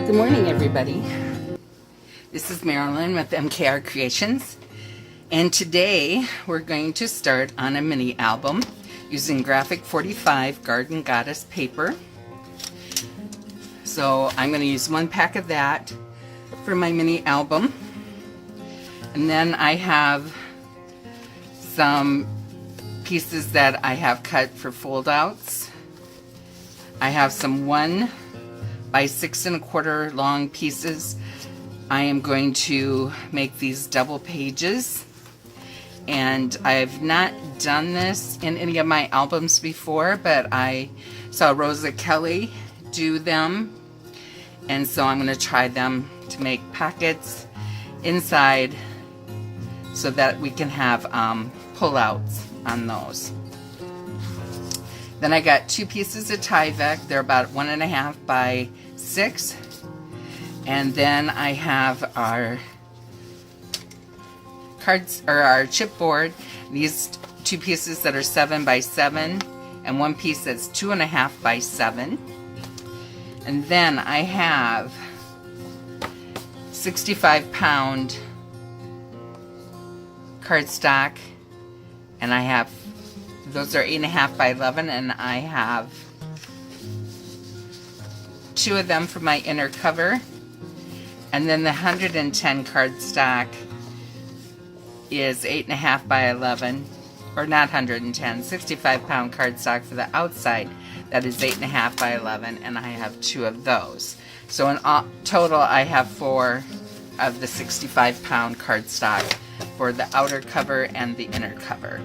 Good morning, everybody. This is Marilyn with MKR Creations, and today we're going to start on a mini album using Graphic 45 Garden Goddess paper. So I'm going to use 1 pack of that for my mini album, and then I have some pieces that I have cut for fold outs. I have some 1 by 6 1/4 long pieces. I am going to make these double pages, and I've not done this in any of my albums before, but I saw Rosa Kelly do them, and so I'm going to try them to make pockets inside so that we can have pull-outs on those. Then I got 2 pieces of Tyvek. They're about 1 1/2 by 6. And then I have our cards, or our chipboard. These 2 pieces that are 7 by 7, and 1 piece that's 2 1/2 by 7. And then I have 65-pound cardstock, and I have, those are 8 1/2 by 11, and I have 2 of them for my inner cover. And then the 110 cardstock is 8 1/2 by 11, or not 110, 65-pound cardstock for the outside. That is 8 1/2 by 11, and I have 2 of those. So in total, I have 4 of the 65-pound cardstock for the outer cover and the inner cover.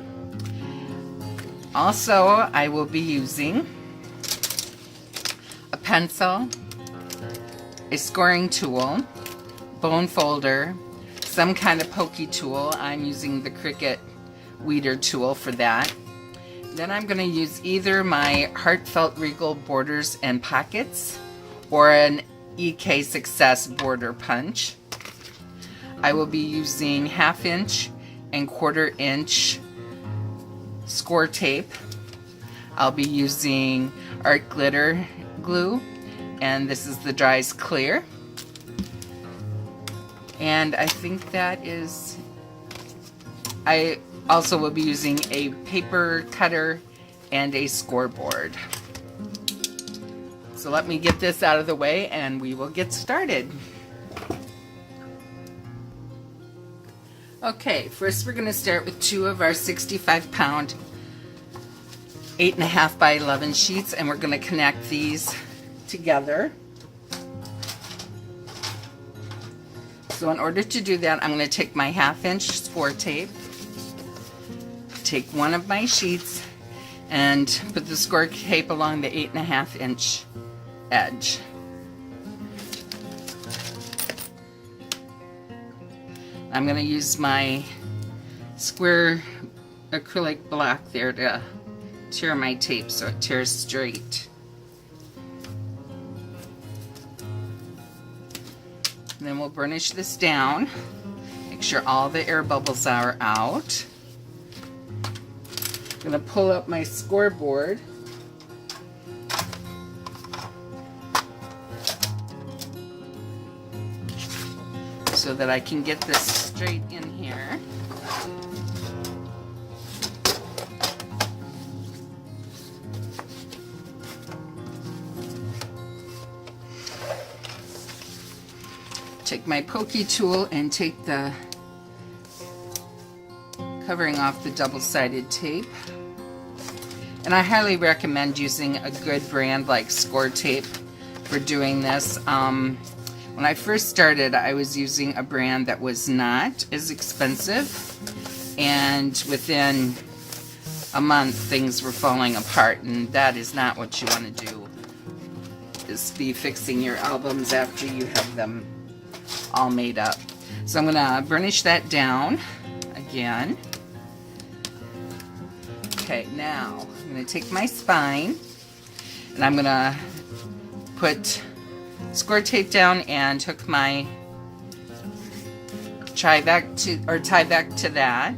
Also, I will be using a pencil, a scoring tool, bone folder, some kind of pokey tool. I'm using the Cricut weeder tool for that. Then I'm going to use either my Heartfelt Regal Borders and Pockets or an EK Success border punch. I will be using 1/2 inch and 1/4 inch score tape. I'll be using art glitter glue, and this is the Dries Clear. And I think that is, I also will be using a paper cutter and a scoreboard. So let me get this out of the way and we will get started. Okay, first we're going to start with 2 of our 65-pound 8 1/2 by 11 sheets, and we're going to connect these together. So in order to do that, I'm going to take my 1/2 inch score tape, take 1 of my sheets, and put the score tape along the 8 1/2 inch edge. I'm going to use my square acrylic block there to tear my tape so it tears straight. And then we'll burnish this down. Make sure all the air bubbles are out. I'm going to pull up my scoreboard. So that I can get this straight in here. Take my pokey tool and take the covering off the double-sided tape. And I highly recommend using a good brand like Score Tape for doing this. When I first started, I was using a brand that was not as expensive, and within a month things were falling apart, and that is not what you want to do, is be fixing your albums after you have them all made up. So I'm going to burnish that down again. Okay, now I'm going to take my spine, and I'm going to put score tape down and hook my tie back to that.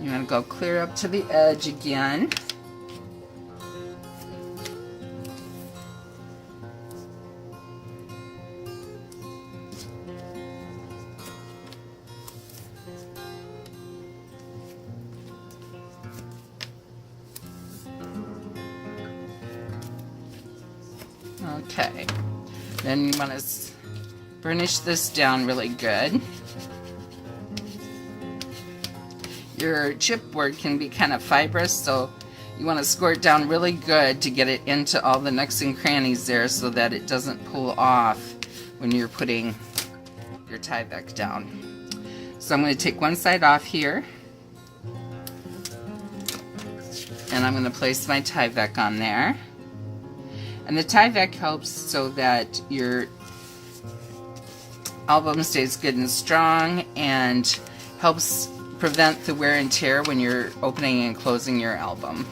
You want to go clear up to the edge again. Okay, then you want to burnish this down really good. Your chipboard can be kind of fibrous, so you want to score it down really good to get it into all the nooks and crannies there so that it doesn't pull off when you're putting your Tyvek down. So I'm going to take one side off here, and I'm going to place my Tyvek on there. And the Tyvek helps so that your album stays good and strong and helps prevent the wear and tear when you're opening and closing your album.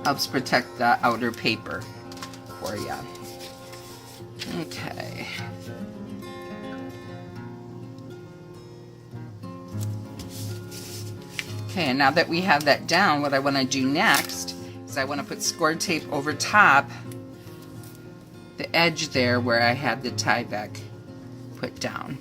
Helps protect the outer paper for you. Okay. Okay, and now that we have that down, what I want to do next is I want to put score tape over top the edge there where I had the Tyvek put down.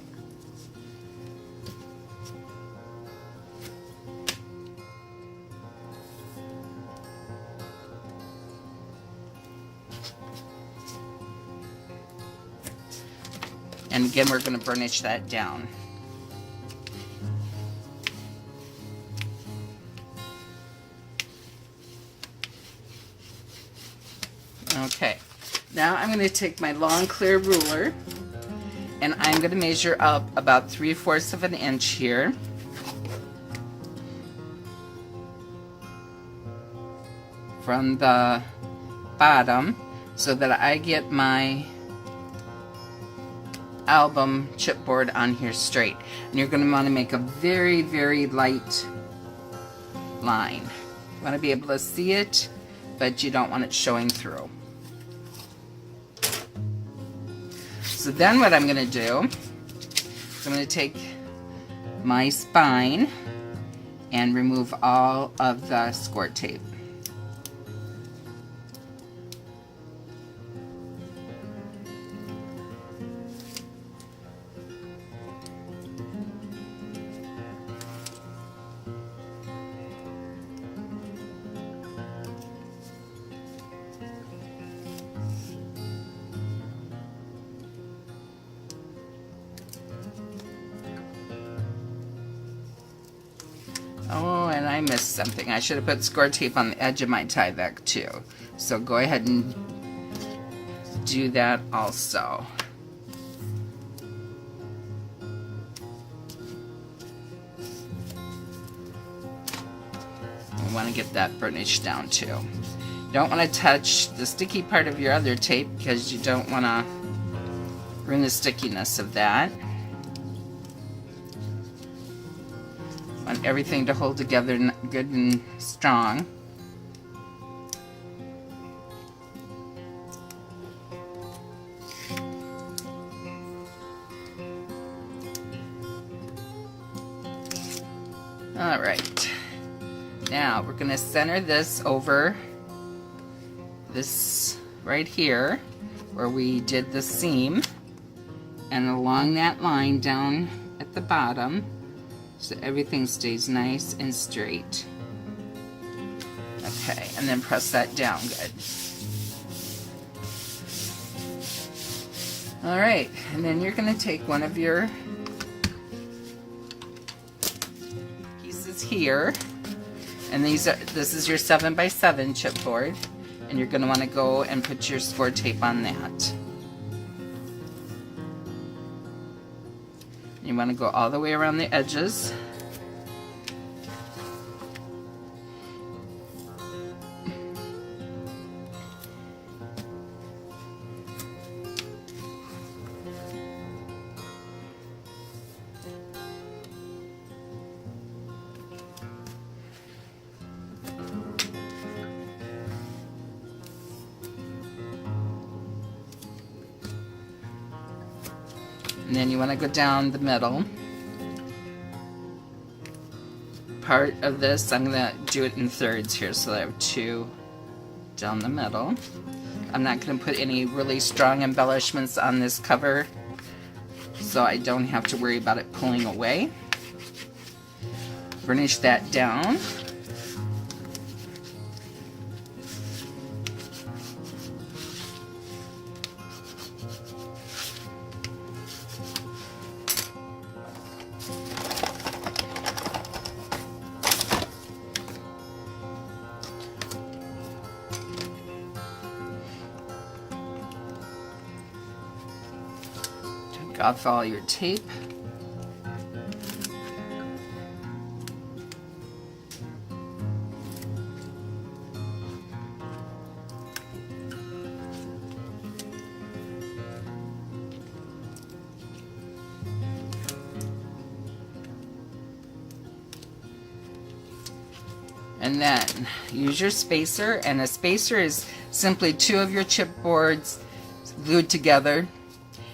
And again, we're going to burnish that down. Okay, now I'm going to take my long clear ruler and I'm going to measure up about 3/4 of an inch here. From the bottom so that I get my album chipboard on here straight. And you're going to want to make a very, very light line. You want to be able to see it, but you don't want it showing through. So then what I'm going to do is I'm going to take my spine and remove all of the score tape. Oh, and I missed something. I should have put score tape on the edge of my Tyvek too. So go ahead and do that also. We want to get that burnished down too. You don't want to touch the sticky part of your other tape because you don't want to ruin the stickiness of that. Want everything to hold together good and strong. All right, now we're going to center this over this right here where we did the seam, and along that line down at the bottom, so everything stays nice and straight. Okay, and then press that down good. All right, and then you're going to take one of your pieces here, and this is your 7x7 chipboard, and you're going to want to go and put your score tape on that. You want to go all the way around the edges. And then you want to go down the middle. Part of this, I'm going to do it in thirds here, so that I have 2 down the middle. I'm not going to put any really strong embellishments on this cover, so I don't have to worry about it pulling away. Burnish that down. Take off all your tape. And then use your spacer, and a spacer is simply two of your chipboards glued together.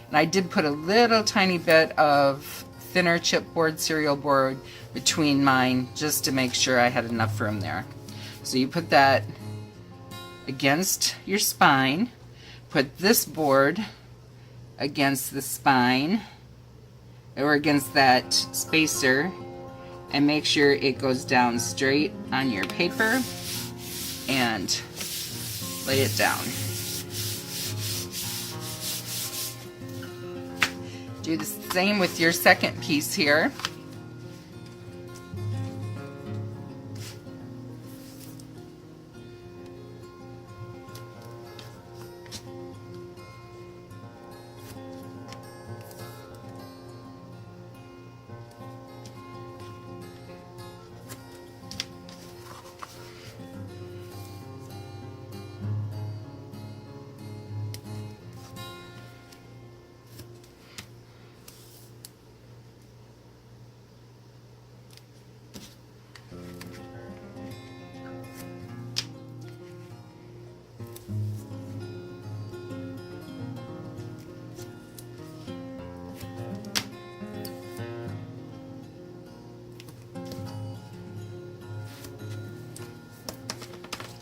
And I did put a little tiny bit of thinner chipboard serial board between mine just to make sure I had enough room there. So you put that against your spine, put this board against the spine or against that spacer, and make sure it goes down straight on your paper and lay it down. Do the same with your second piece here.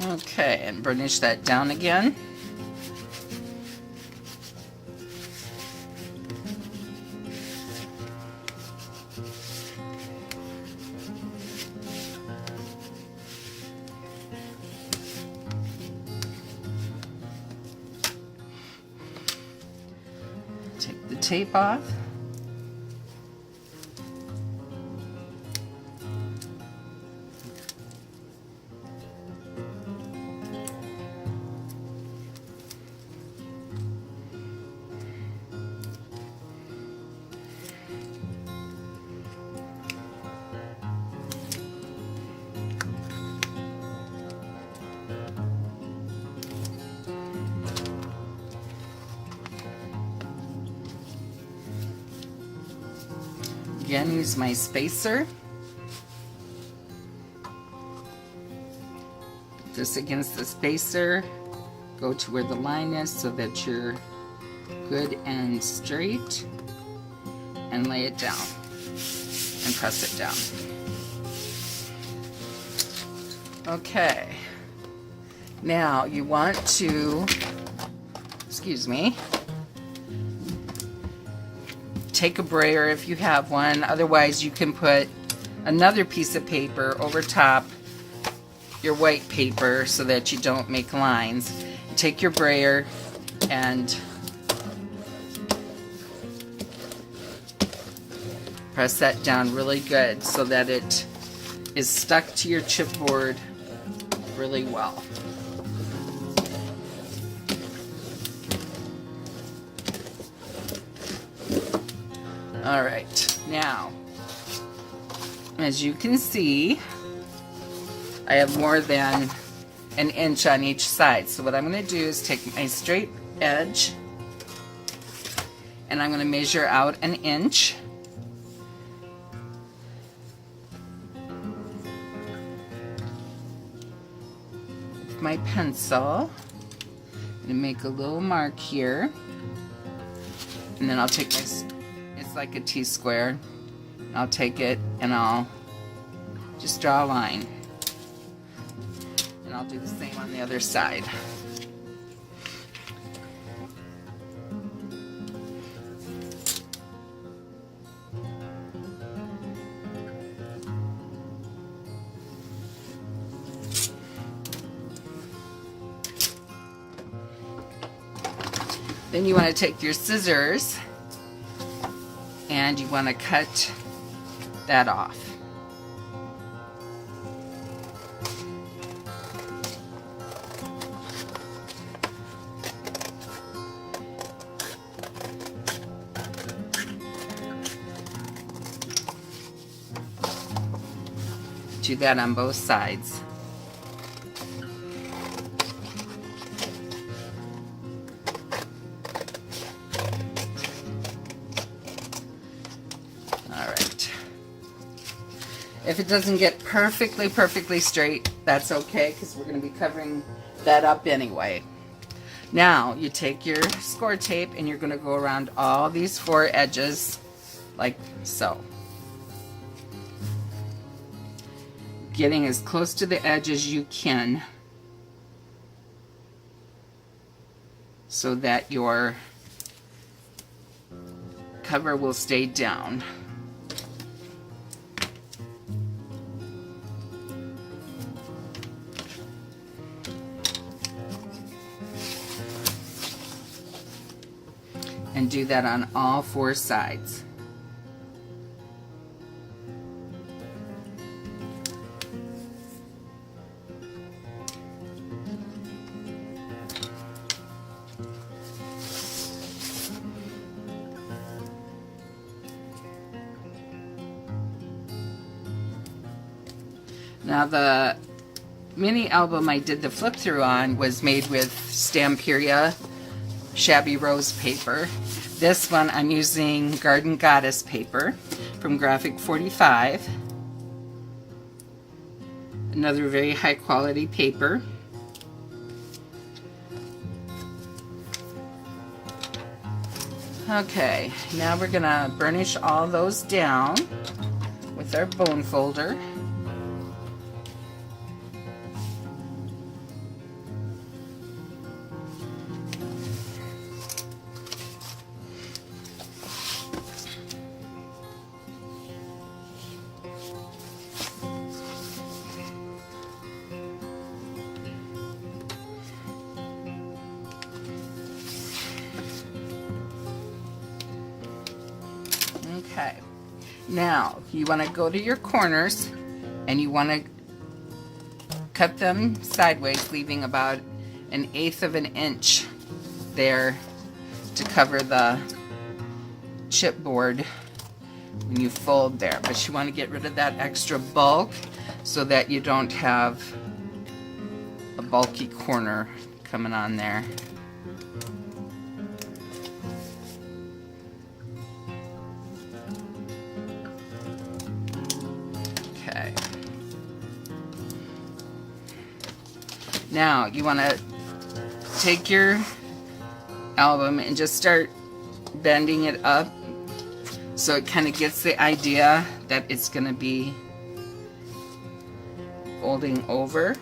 Okay, and burnish that down again. Take the tape off. Again, use my spacer. Put this against the spacer. Go to where the line is so that you're good and straight. And lay it down. And press it down. Okay. Now you want to, take a brayer if you have one. Otherwise, you can put another piece of paper over top your white paper so that you don't make lines. Take your brayer and press that down really good so that it is stuck to your chipboard really well. All right, now, as you can see, I have more than an inch on each side. So what I'm going to do is take my straight edge and I'm going to measure out an inch. With my pencil, I'm going to make a little mark here, and then I'll take my, it's like a T-square, I'll take it and I'll just draw a line. And I'll do the same on the other side. Then you want to take your scissors and you want to cut that off. Do that on both sides. Alright. If it doesn't get perfectly straight, that's okay, because we're going to be covering that up anyway. Now, you take your score tape and you're going to go around all these 4 edges like so. Getting as close to the edge as you can so that your cover will stay down. And do that on all 4 sides. Now the mini album I did the flip through on was made with Stamperia Shabby Rose paper. This one I'm using Garden Goddess paper from Graphic 45. Another very high quality paper. Okay, now we're gonna burnish all those down with our bone folder. Okay, now you want to go to your corners and you want to cut them sideways, leaving about 1/8 of an inch there to cover the chipboard when you fold there. But you want to get rid of that extra bulk so that you don't have a bulky corner coming on there. Okay. Now you want to take your album and just start bending it up so it kind of gets the idea that it's going to be folding over.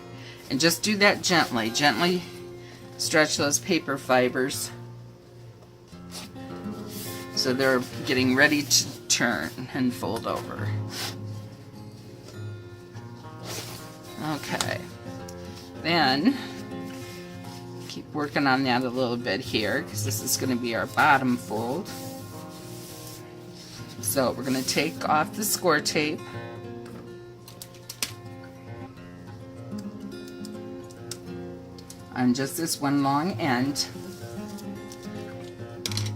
And just do that gently. Gently stretch those paper fibers so they're getting ready to turn and fold over. Okay, then keep working on that a little bit here because this is going to be our bottom fold. So we're going to take off the score tape on just this one long end.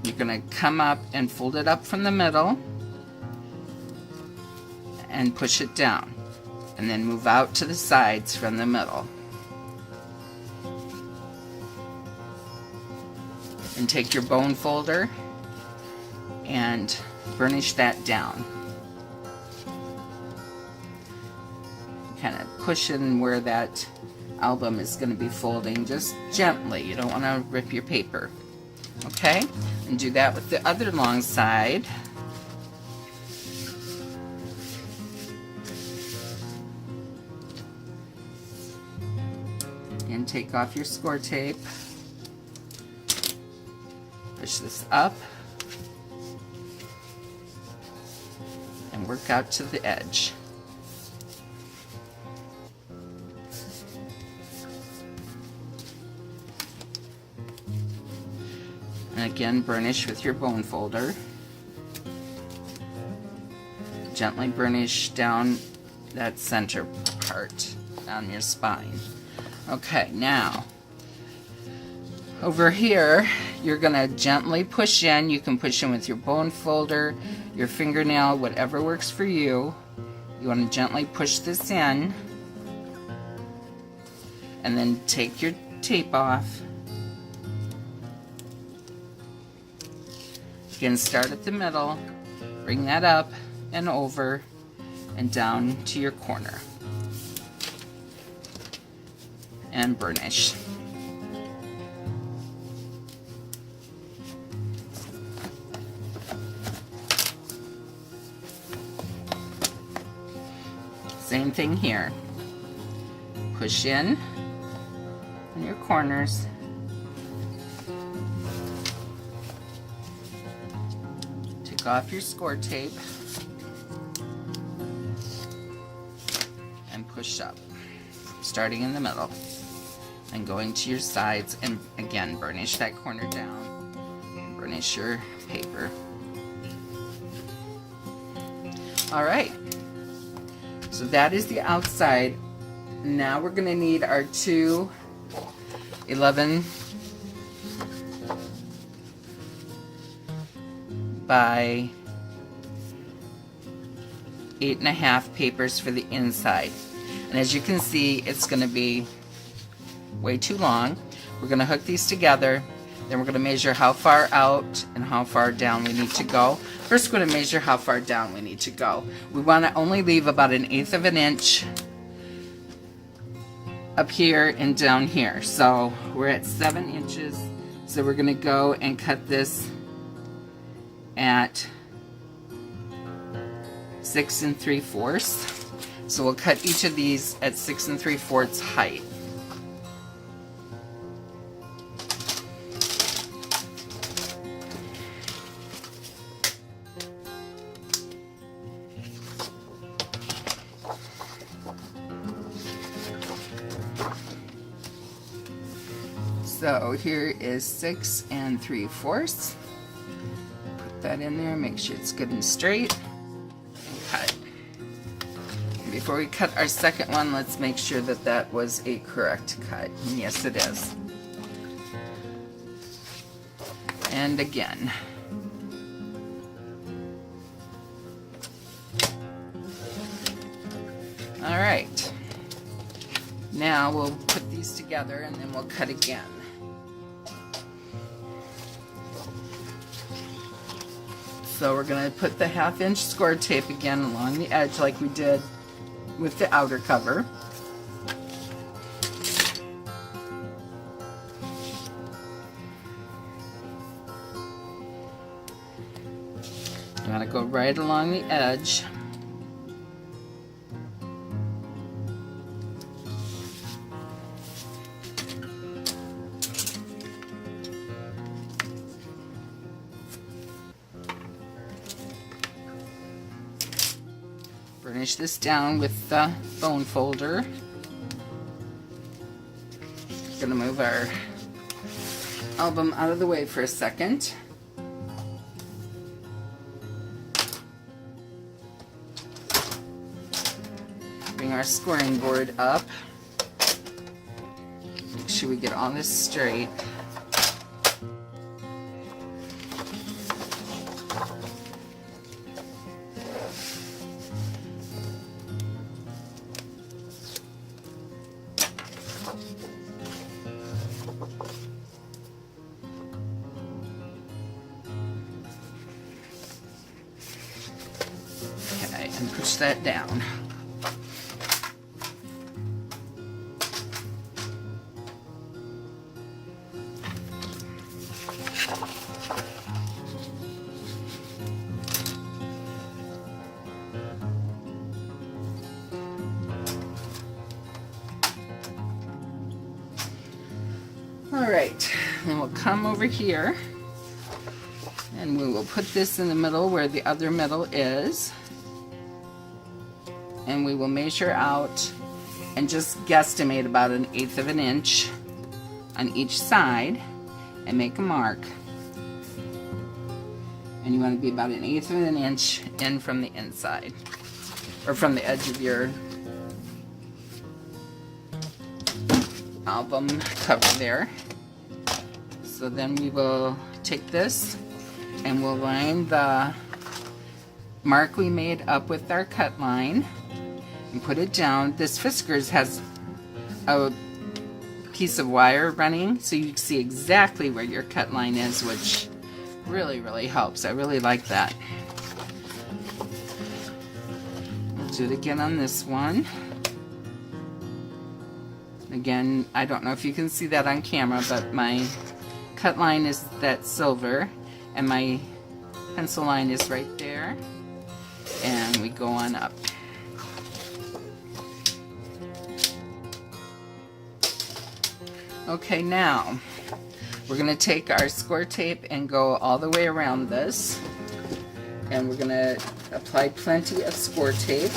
You're going to come up and fold it up from the middle and push it down, and then move out to the sides from the middle. And take your bone folder and burnish that down. Kind of push in where that album is going to be folding, just gently. You don't want to rip your paper. Okay? And do that with the other long side. And take off your score tape. Push this up. And work out to the edge. And again, burnish with your bone folder. Gently burnish down that center part on your spine. Okay, now over here you're going to gently push in. You can push in with your bone folder, your fingernail, whatever works for you. You want to gently push this in and then take your tape off. Again, start at the middle, bring that up and over and down to your corner, and burnish. Same thing here. Push in on your corners. Take off your score tape and push up, starting in the middle and going to your sides, and again burnish that corner down, burnish your paper. All right, so that is the outside. Now we're going to need our two 11 by 8.5 papers for the inside. And as you can see, it's going to be way too long. We're going to hook these together, then we're going to measure how far out and how far down we need to go. First, we're going to measure how far down we need to go. We want to only leave about 1/8 of an inch up here and down here. So we're at 7 inches. So we're going to go and cut this at 6 3/4. So we'll cut each of these at 6 3/4 height. So here is 6 3/4. Put that in there, make sure it's good and straight, and cut. And before we cut our second one, let's make sure that that was a correct cut. And yes, it is. And again. All right. Now we'll put these together and then we'll cut again. So we're going to put the 1/2 inch score tape again along the edge like we did with the outer cover. You want to go right along the edge. Burnish this down with the bone folder. We're gonna move our album out of the way for a second. Bring our scoring board up. Make sure we get all this straight. And push that down. All right, then we'll come over here and we will put this in the middle where the other middle is. And we will measure out and just guesstimate about 1/8 of an inch on each side and make a mark. And you want to be about 1/8 of an inch in from the inside, or from the edge of your album cover there. So then we will take this and we'll line the mark we made up with our cut line. and put it down. This Fiskars has a piece of wire running, so you can see exactly where your cut line is, which really helps. I really like that. We'll do it again on this one. Again, I don't know if you can see that on camera, but my cut line is that silver and my pencil line is right there, and we go on up. Okay, now we're going to take our score tape and go all the way around this, and we're going to apply plenty of score tape.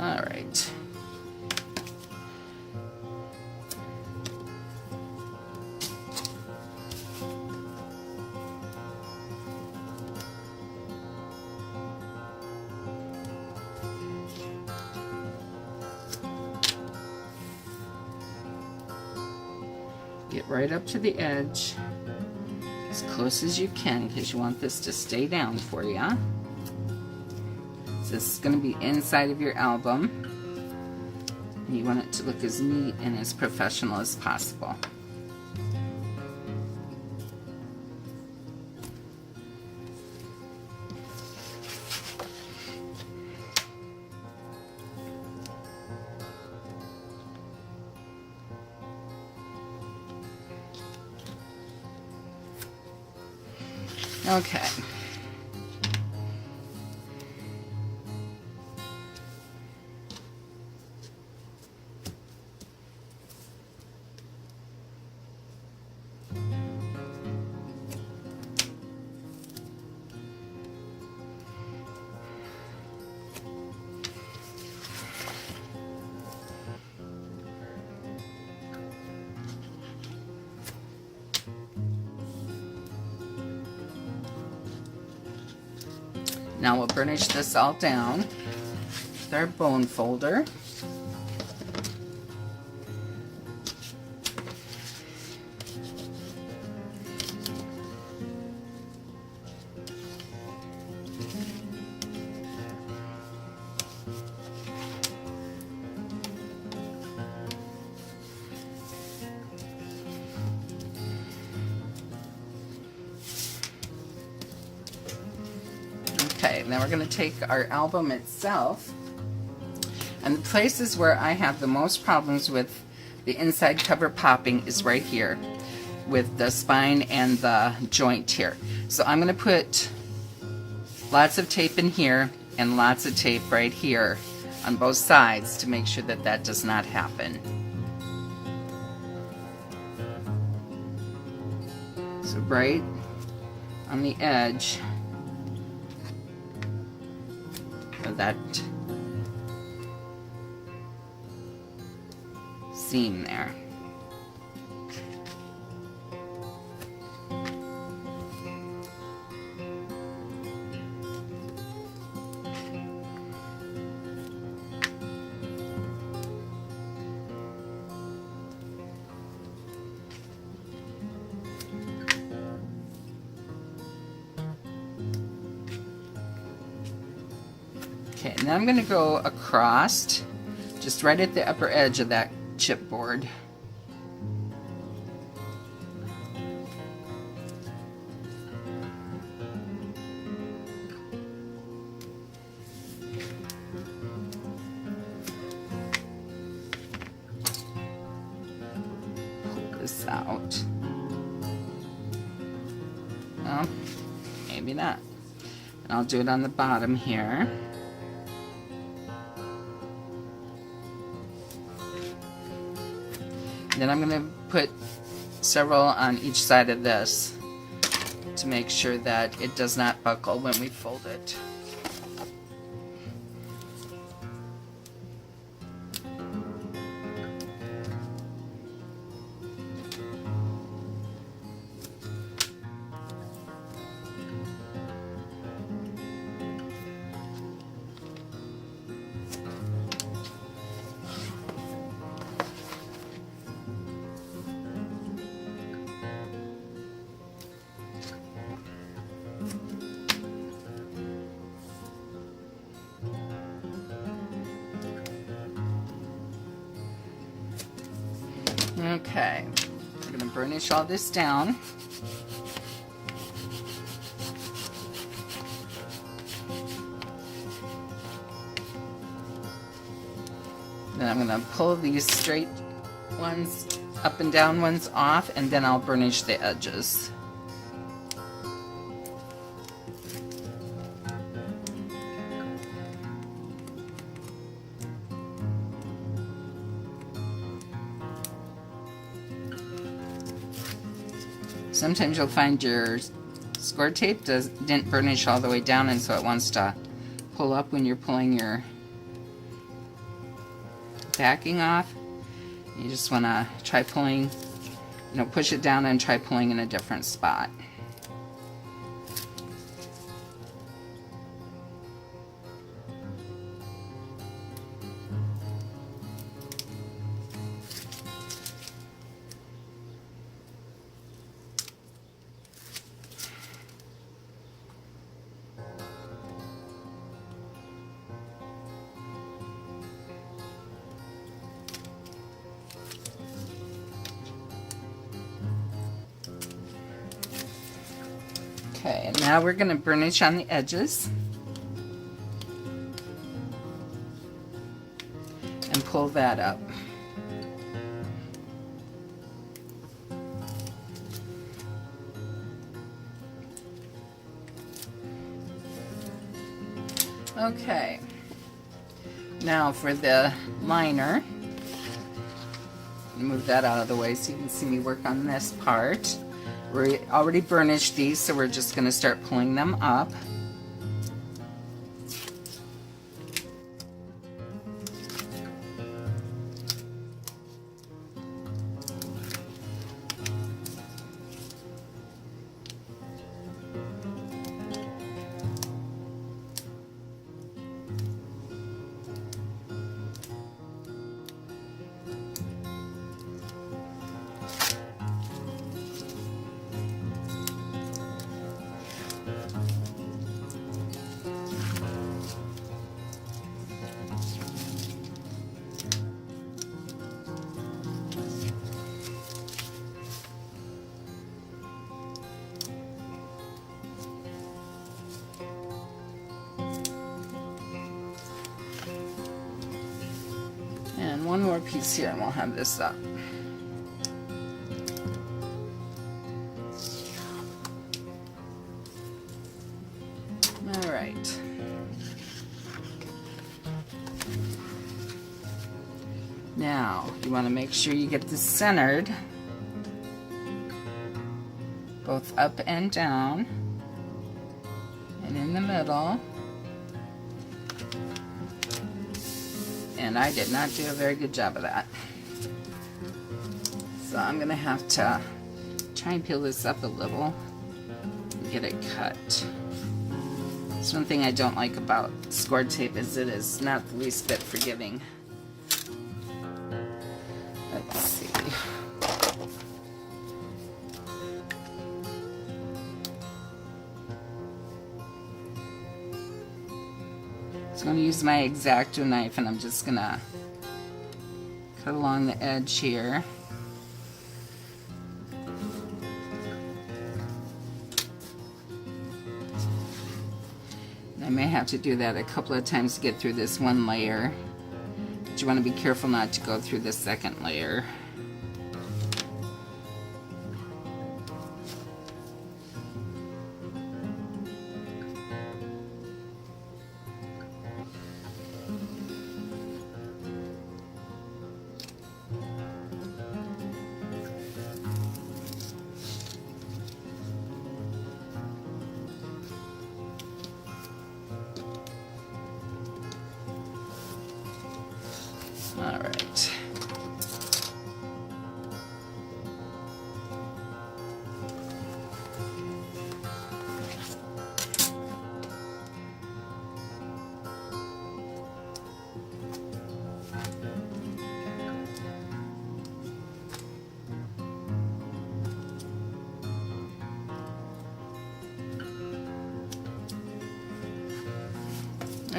All right. Get right up to the edge as close as you can, because you want this to stay down for you. This is going to be inside of your album, and you want it to look as neat and as professional as possible. Okay. Now we'll burnish this all down with our bone folder. Okay, now we're going to take our album itself, and the places where I have the most problems with the inside cover popping is right here with the spine and the joint here. So I'm going to put lots of tape in here and lots of tape right here on both sides to make sure that that does not happen. So right on the edge of that seam there. Okay, now I'm going to go across, just right at the upper edge of that chipboard. Pull this out. Well, maybe not. And I'll do it on the bottom here. Then I'm going to put several on each side of this to make sure that it does not buckle when we fold it. Okay, we're going to burnish all this down. Then I'm going to pull these straight ones, up and down ones off, and then I'll burnish the edges. Sometimes you'll find your score tape didn't burnish all the way down, and so it wants to pull up when you're pulling your backing off. You just want to try pulling, push it down and try pulling in a different spot. Okay, and now we're going to burnish on the edges and pull that up. Okay, now for the liner, move that out of the way so you can see me work on this part. We already burnished these, so we're just going to start pulling them up. And one more piece here and we'll have this up. All right. Now, you want to make sure you get this centered, both up and down, and in the middle. And I did not do a very good job of that. So I'm going to have to try and peel this up a little and get it cut. That's one thing I don't like about scored tape, is it is not the least bit forgiving. Let's see. So I'm going to use my X-Acto knife and I'm just going to cut along the edge here. And I may have to do that a couple of times to get through this one layer. But you want to be careful not to go through the second layer. All right.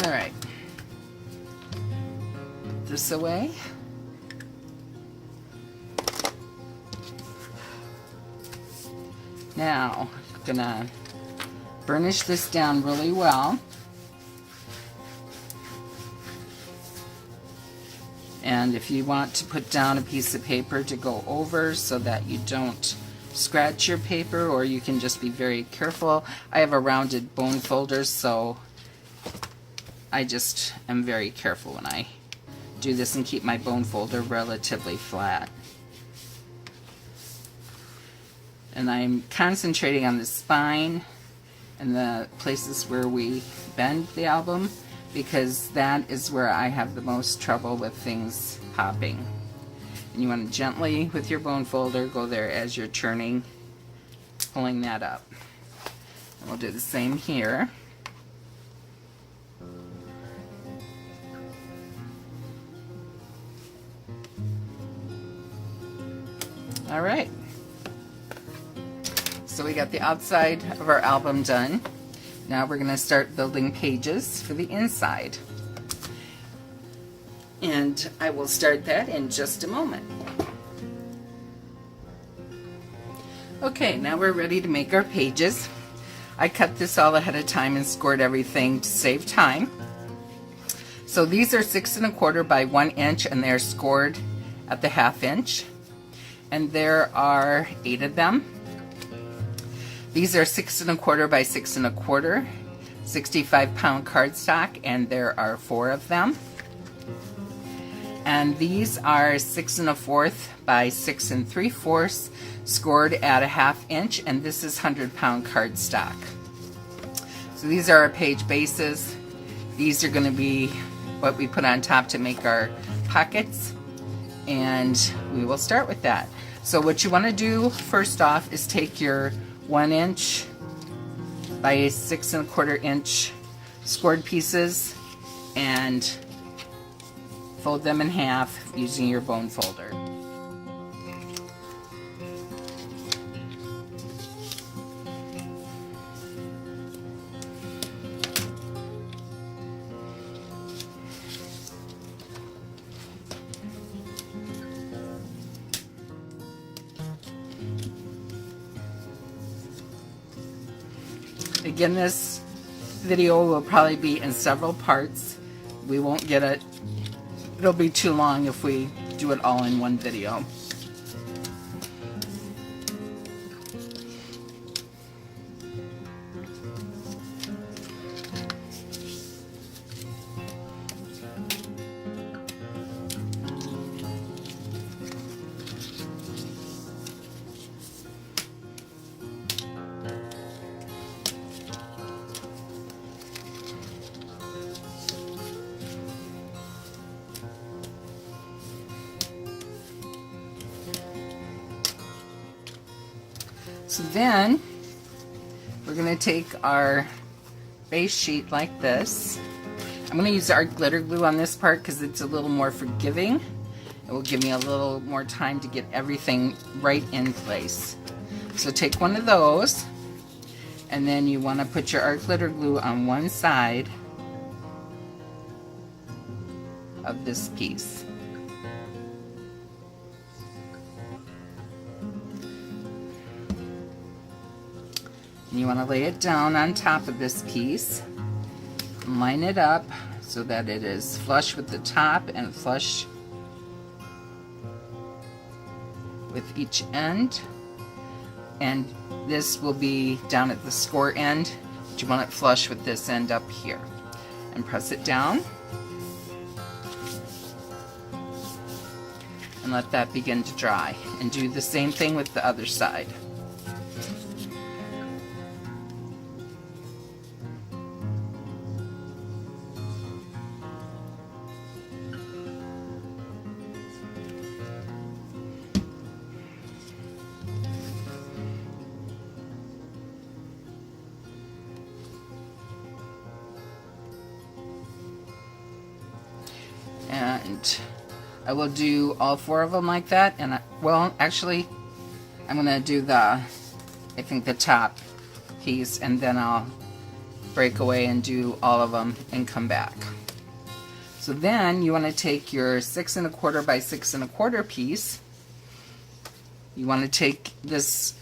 All right. This away. Now, I'm gonna burnish this down really well. And if you want to put down a piece of paper to go over so that you don't scratch your paper, or you can just be very careful. I have a rounded bone folder, so I just am very careful when I do this and keep my bone folder relatively flat. And I'm concentrating on the spine and the places where we bend the album, because that is where I have the most trouble with things popping. And you want to gently, with your bone folder, go there as you're turning, pulling that up. And we'll do the same here. All right. So we got the outside of our album done. Now we're going to start building pages for the inside. And I will start that in just a moment. Okay, now we're ready to make our pages. I cut this all ahead of time and scored everything to save time. So these are 6 1/4 by 1 inch, and they're scored at the 1/2 inch. And there are 8 of them. These are 6 1/4 by 6 1/4, 65-pound cardstock, and there are 4 of them. And these are 6 1/4 by 6 3/4, scored at a 1/2 inch, and this is 100-pound cardstock. So these are our page bases. These are going to be what we put on top to make our pockets, and we will start with that. So what you want to do first off is take your 1 inch by 6 1/4 inch scored pieces and fold them in half using your bone folder. Again, this video will probably be in several parts. We won't get it. It'll be too long if we do it all in one video. So then we're going to take our base sheet like this. I'm going to use our glitter glue on this part because it's a little more forgiving. It will give me a little more time to get everything right in place. So take one of those, and then you want to put your art glitter glue on one side of this piece. And you want to lay it down on top of this piece, line it up so that it is flush with the top and flush with each end. And this will be down at the score end, but you want it flush with this end up here. And press it down and let that begin to dry. And do the same thing with the other side. And I will do all 4 of them like that. And well, actually, I'm going to do I think the top piece, and then I'll break away and do all of them and come back. So then you want to take your 6 1/4 by 6 1/4 piece. You want to take this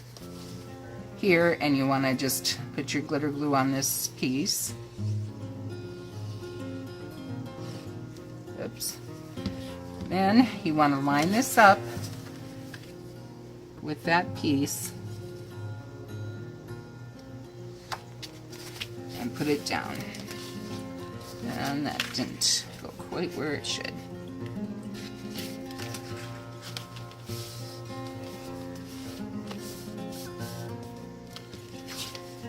here, and you want to just put your glitter glue on this piece. Oops. Then you want to line this up with that piece and put it down. And that didn't go quite where it should.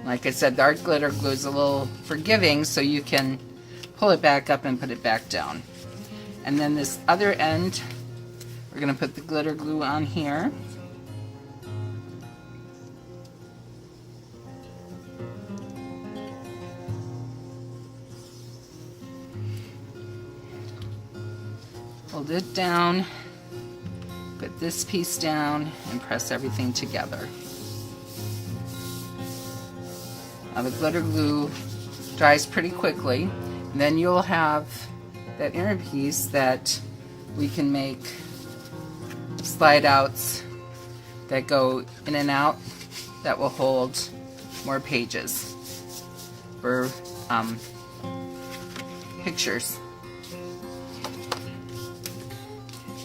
Like I said, the art glitter glue is a little forgiving, so you can pull it back up and put it back down. And then this other end, we're going to put the glitter glue on here. Hold it down, put this piece down, and press everything together. Now the glitter glue dries pretty quickly, and then you'll have that inner piece that we can make slide outs that go in and out that will hold more pages for pictures.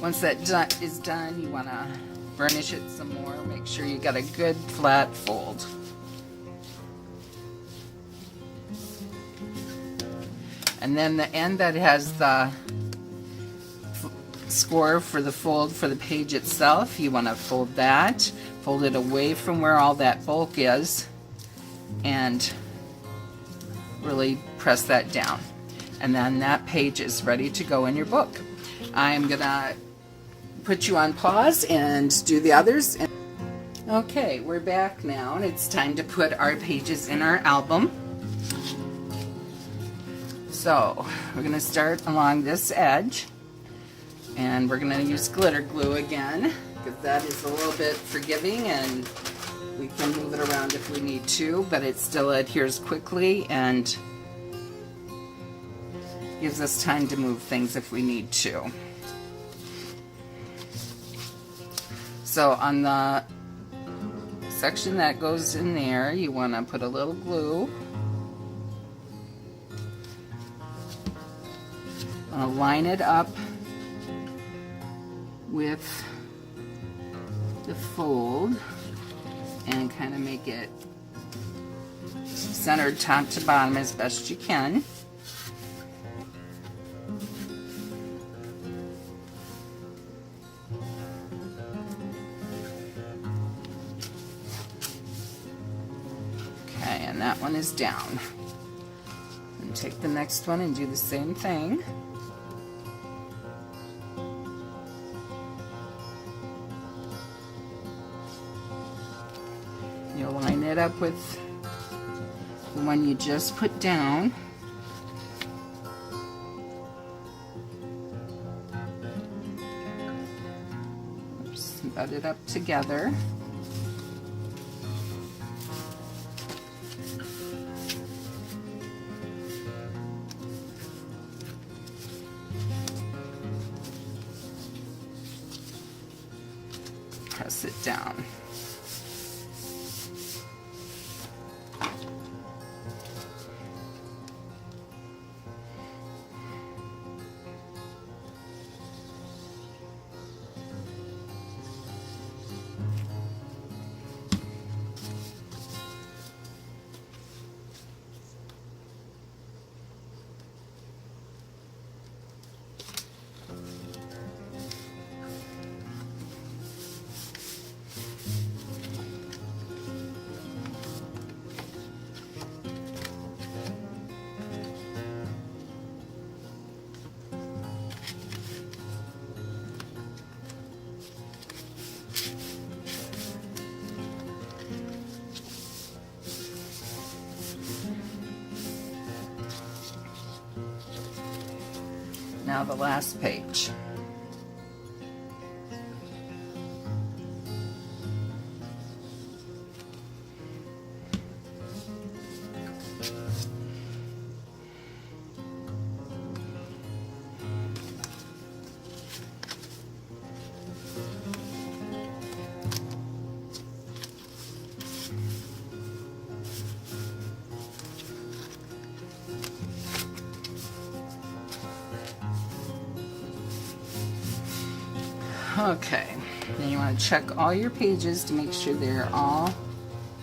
Once that is done, you want to burnish it some more. Make sure you got a good flat fold. And then the end that has the score for the fold for the page itself, you want to fold that, fold it away from where all that bulk is, and really press that down. And then that page is ready to go in your book. I'm gonna put you on pause and do the others. Okay, we're back now, and it's time to put our pages in our album. So we're going to start along this edge, and we're going to use glitter glue again, because that is a little bit forgiving and we can move it around if we need to, but it still adheres quickly and gives us time to move things if we need to. So on the section that goes in there, you want to put a little glue. Line it up with the fold and kind of make it centered top to bottom as best you can. Okay, and that one is down. And take the next one and do the same thing. You'll line it up with the one you just put down. Just butt it up together. Press it down. Now the last page. Okay, then you want to check all your pages to make sure they're all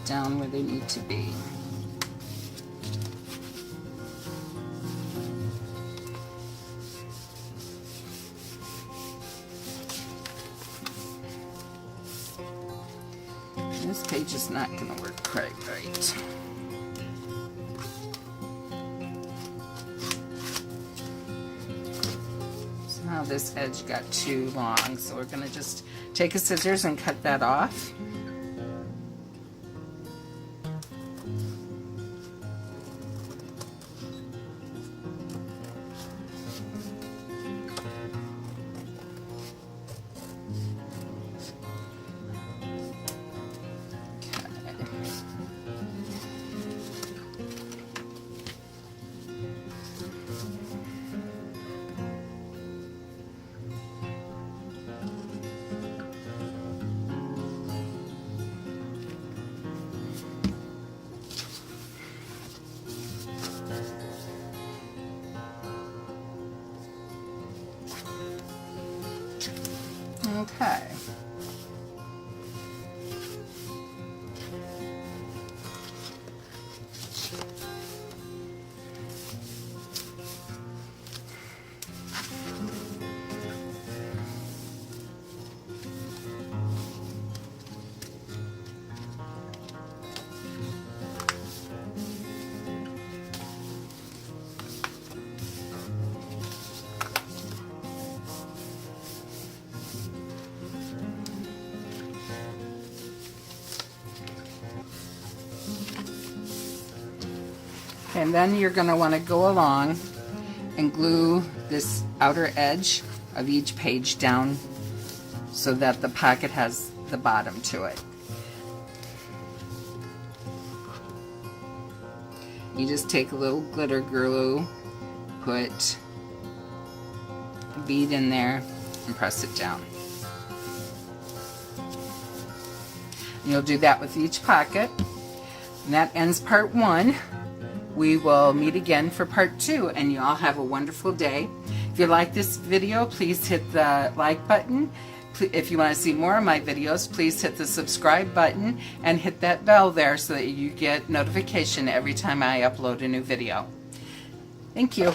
down where they need to be. This page is not going to work quite right. So now this edge got too long, so we're going to just take a scissors and cut that off. Okay. And then you're going to want to go along and glue this outer edge of each page down so that the pocket has the bottom to it. You just take a little glitter glue, put a bead in there, and press it down. And you'll do that with each pocket. And that ends part 1. We will meet again for part 2, and you all have a wonderful day. If you like this video, please hit the like button. If you want to see more of my videos, please hit the subscribe button and hit that bell there so that you get notification every time I upload a new video. Thank you.